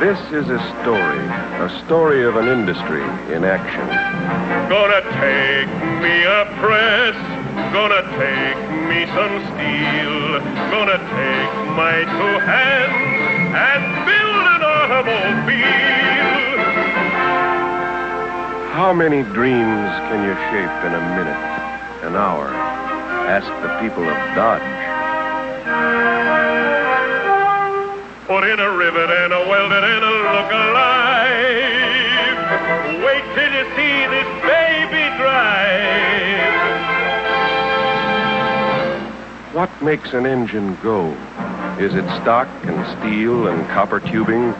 This is a story of an industry in action. Gonna take me a press, gonna take me some steel, gonna take my two hands and build an automobile. How many dreams can you shape in a minute, an hour? Ask the people of Dodge. Put in a rivet and a welded and a look alive. Wait till you see this baby drive. What makes an engine go? Is it stock and steel and copper tubing,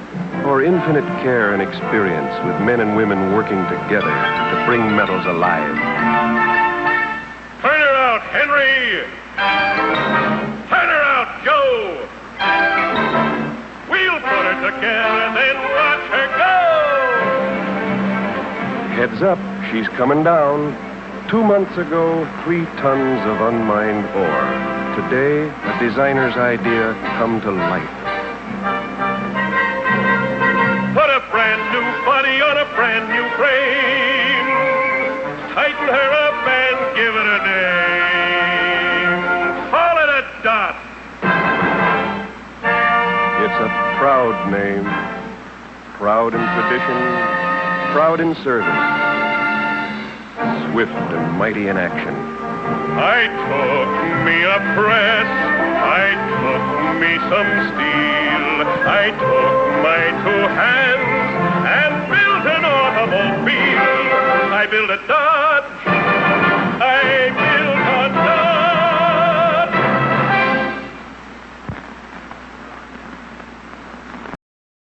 or infinite care and experience with men and women working together to bring metals alive? Turn her out, Henry! Turn her out, Joe! We'll put her together, then watch her go! Heads up, she's coming down. 2 months ago, 3 tons of unmined ore. Today, a designer's idea come to life. Put a brand new body on a brand new frame. Tighten her up and give it a name. Call it a Dot. It's a proud name. Proud in tradition, proud in service. Swift and mighty in action. I took me a press, I took me some steel, I took my two hands and built an automobile. I built a Dodge.